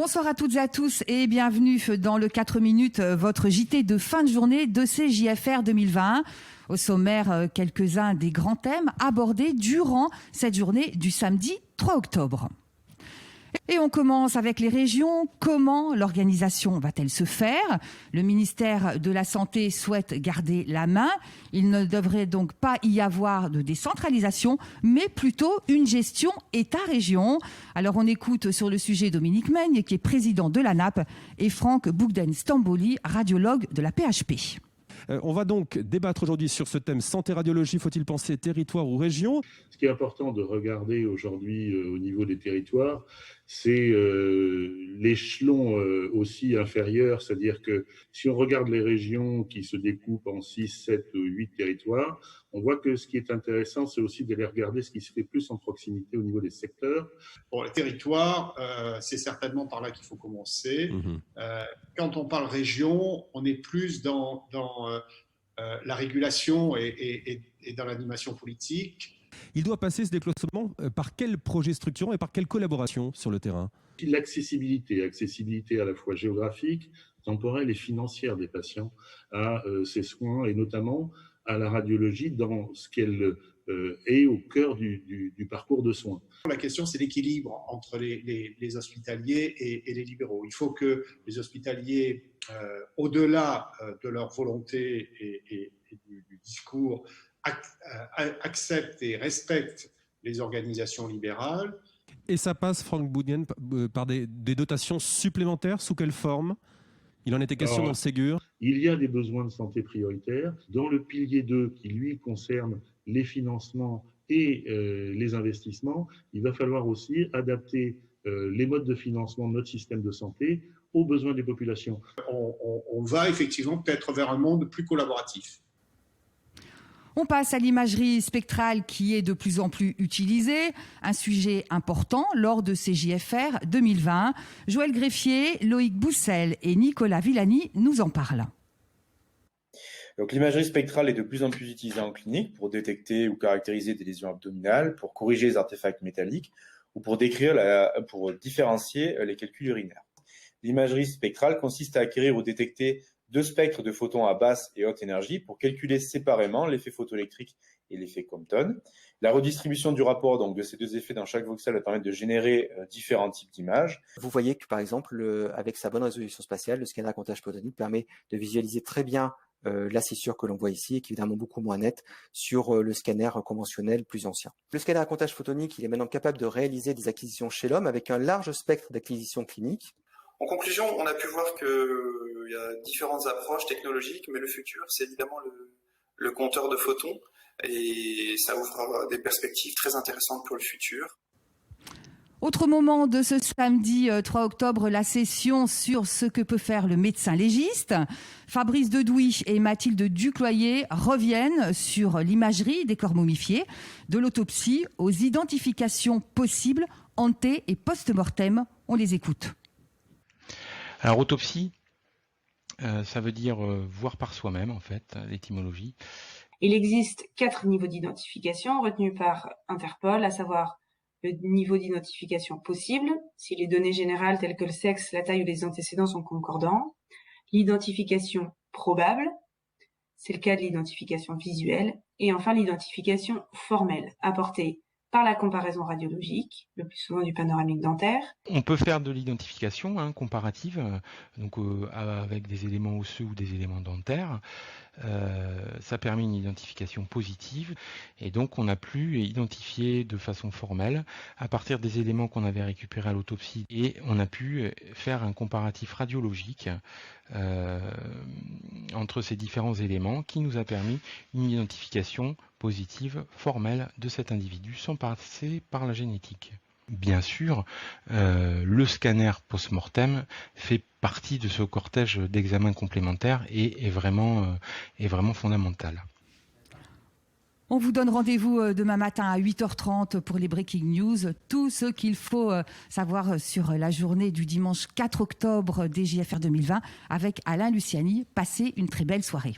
Bonsoir à toutes et à tous et bienvenue dans le 4 minutes, votre JT de fin de journée de ces JFR 2021. Au sommaire, quelques-uns des grands thèmes abordés durant cette journée du samedi 3 octobre. Et on commence avec les régions. Comment l'organisation va-t-elle se faire ? Le ministère de la Santé souhaite garder la main. Il ne devrait donc pas y avoir de décentralisation, mais plutôt une gestion État-région. Alors on écoute sur le sujet Dominique Meigne, qui est président de l'ANAP, et Franck Bougden-Stamboli, radiologue de la PHP. On va donc débattre aujourd'hui sur ce thème santé-radiologie. Faut-il penser territoire ou région ? Ce qui est important de regarder aujourd'hui au niveau des territoires, c'est l'échelon aussi inférieur. C'est-à-dire que si on regarde les régions qui se découpent en 6, 7 ou 8 territoires, on voit que ce qui est intéressant, c'est aussi d'aller regarder ce qui se fait plus en proximité au niveau des secteurs. Pour les territoires, c'est certainement par là qu'il faut commencer. Quand on parle région, on est plus dans la régulation et dans l'animation politique. Il doit passer ce décloisonnement par quel projet structurant et par quelle collaboration sur le terrain ? L'accessibilité à la fois géographique, temporelle et financière des patients à ces soins et notamment à la radiologie dans ce qu'elle est au cœur du parcours de soins. La question, c'est l'équilibre entre les hospitaliers et les libéraux. Il faut que les hospitaliers, au-delà de leur volonté et du discours, acceptent et respectent les organisations libérales. Et ça passe, Franck Bougden, par des dotations supplémentaires. Sous quelle forme ? Il en était question dans le Ségur. Il y a des besoins de santé prioritaires. Dans le pilier 2, qui lui concerne les financements et les investissements, il va falloir aussi adapter les modes de financement de notre système de santé aux besoins des populations. On va effectivement peut-être vers un monde plus collaboratif. On passe à l'imagerie spectrale qui est de plus en plus utilisée, un sujet important lors de ces JFR 2020. Joël Greffier, Loïc Boussel et Nicolas Villani nous en parlent. Donc, l'imagerie spectrale est de plus en plus utilisée en clinique pour détecter ou caractériser des lésions abdominales, pour corriger les artefacts métalliques ou pour différencier les calculs urinaires. L'imagerie spectrale consiste à acquérir ou détecter deux spectres de photons à basse et haute énergie pour calculer séparément l'effet photoélectrique et l'effet Compton. La redistribution du rapport donc, de ces deux effets dans chaque voxel va permettre de générer différents types d'images. Vous voyez que par exemple, avec sa bonne résolution spatiale, le scanner à comptage photonique permet de visualiser très bien la scissure que l'on voit ici et qui est évidemment beaucoup moins nette sur le scanner conventionnel plus ancien. Le scanner à comptage photonique, il est maintenant capable de réaliser des acquisitions chez l'homme avec un large spectre d'acquisition clinique. En conclusion, on a pu voir qu'il y a différentes approches technologiques, mais le futur, c'est évidemment le compteur de photons, et ça ouvre des perspectives très intéressantes pour le futur. Autre moment de ce samedi 3 octobre, la session sur ce que peut faire le médecin légiste. Fabrice Dedouy et Mathilde Ducloyer reviennent sur l'imagerie des corps momifiés, de l'autopsie aux identifications possibles, ante et post-mortem. On les écoute. Alors autopsie, ça veut dire voir par soi-même en fait, l'étymologie. Il existe 4 niveaux d'identification retenus par Interpol, à savoir le niveau d'identification possible, si les données générales telles que le sexe, la taille ou les antécédents sont concordants. L'identification probable, c'est le cas de l'identification visuelle. Et enfin l'identification formelle, apportée par la comparaison radiologique, le plus souvent du panoramique dentaire. On peut faire de l'identification comparative, donc avec des éléments osseux ou des éléments dentaires. Ça permet une identification positive et donc on a pu identifier de façon formelle à partir des éléments qu'on avait récupérés à l'autopsie et on a pu faire un comparatif radiologique entre ces différents éléments qui nous a permis une identification positive formelle de cet individu sans passer par la génétique. Bien sûr, le scanner post-mortem fait partie de ce cortège d'examens complémentaires et est vraiment fondamental. On vous donne rendez-vous demain matin à 8h30 pour les Breaking News. Tout ce qu'il faut savoir sur la journée du dimanche 4 octobre des JFR 2020 avec Alain Luciani. Passez une très belle soirée.